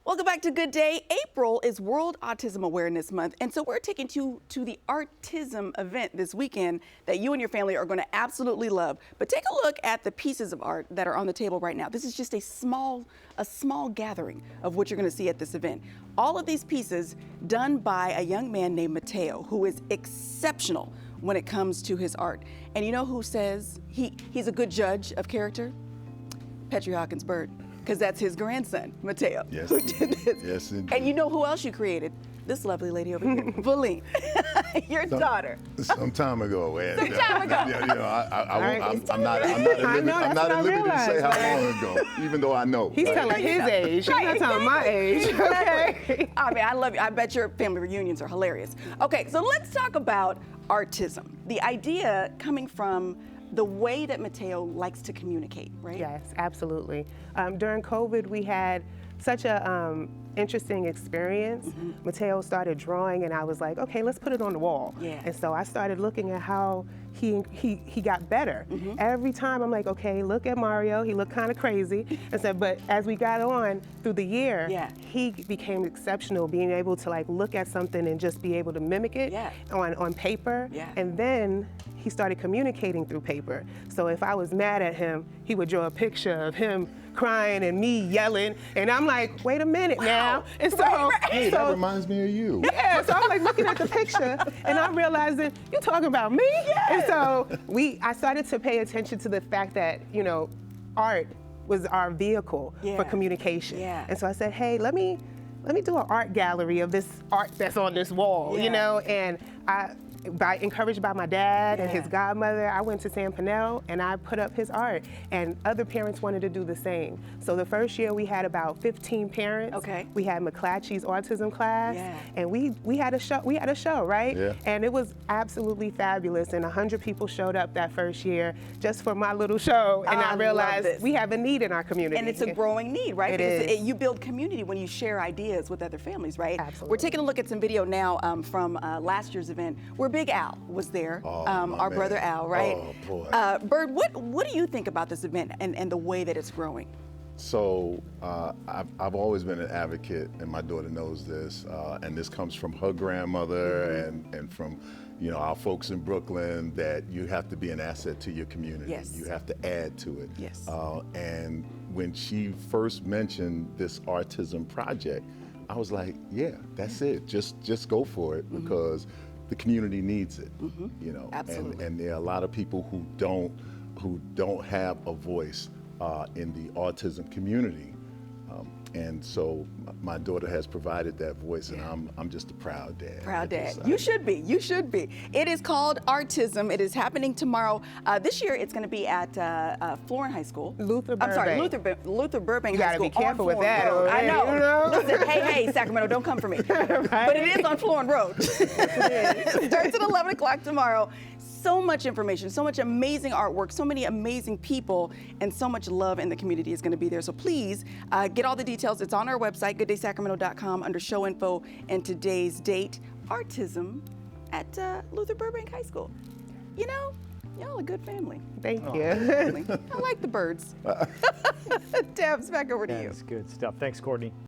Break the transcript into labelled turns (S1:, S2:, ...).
S1: Welcome back to Good Day. April is World Autism Awareness Month, and so we're taking you to the Art-tism event this weekend that you and your family are going to absolutely love. But take a look at the pieces of art that are on the table right now. This is just a small gathering of what you're going to see at this event. All of these pieces done by a young man named Mateo, who is exceptional when it comes to his art. And you know who says he's a good judge of character? Petrie Hawkins Bird. Because that's his grandson, Mateo,
S2: yes,
S1: who did this.
S2: Yes, indeed.
S1: And you know who else you created? This lovely lady over here, Valine, your daughter.
S2: Some time ago.
S1: Some time ago.
S2: Yeah, you know, I'm not at liberty to say how long ago, even though I know.
S3: He's telling his age. He's not telling my age. Okay.
S1: I mean, I love you. I bet your family reunions are hilarious. Okay, so let's talk about Art-tism. The idea coming from the way that Mateo likes to communicate, right?
S3: Yes, absolutely. During COVID, we had such a interesting experience. Mateo started drawing, and I was like, okay, let's put it on the wall.
S1: Yeah.
S3: And so I started looking at how he got better. Every time I'm like, okay, look at Mario, he looked kind of crazy. And so, but as we got on through the year, he became exceptional, being able to like look at something and just be able to mimic it on paper. And then he started communicating through paper. So if I was mad at him, he would draw a picture of him crying and me yelling, and I'm like, wait a minute now. And so,
S2: hey, that reminds me of you.
S3: Yeah, so I'm like looking at the picture, and I'm realizing, you're talking about me? And so I started to pay attention to the fact that, you know, art was our vehicle for communication. And so I said, hey, let me do an art gallery of this art that's on this wall, you know, and encouraged by my dad and his godmother, I went to San Pinel and I put up his art, and other parents wanted to do the same. So the first year we had about 15 parents. We had McClatchy's autism class, and we had a show, right? And it was absolutely fabulous, and 100 people showed up that first year just for my little show, and I realized we have a need in our community.
S1: And it's a growing need, right?
S3: It is.
S1: You build community when you share ideas with other families, right?
S3: Absolutely.
S1: We're taking a look at some video now from last year's event where Big Al was there, our brother Al, right?
S2: Oh, boy.
S1: Bird, what do you think about this event and the way that it's growing?
S2: So I've always been an advocate, and my daughter knows this, and this comes from her grandmother and from, you know, our folks in Brooklyn, that you have to be an asset to your community. You have to add to it. And when she first mentioned this Art-tism project, I was like, yeah, that's it. Just go for it, because the community needs it, you know.
S1: Absolutely.
S2: And there are a lot of people who don't have a voice in the autism community, and so my daughter has provided that voice, and I'm just a proud dad.
S1: Proud dad. You should be. You should be. It is called Art-tism. It is happening tomorrow. This year, it's going to be at Florin High School.
S3: Luther Burbank.
S1: I'm sorry, Luther Burbank High School.
S3: You got to be careful with that.
S1: I know.
S3: You know?
S1: Listen, hey, Sacramento, don't come for me. But it is on Florin Road. It starts at 11 o'clock tomorrow. So much information, so much amazing artwork, so many amazing people, and so much love in the community is going to be there. So please get all the details. It's on our website, gooddaysacramento.com, under show info and today's date. Art-tism at Luther Burbank High School. You know, y'all a good family.
S3: Thank you.
S1: I like the birds. Debs, back over to you.
S4: That's good stuff. Thanks, Courtney.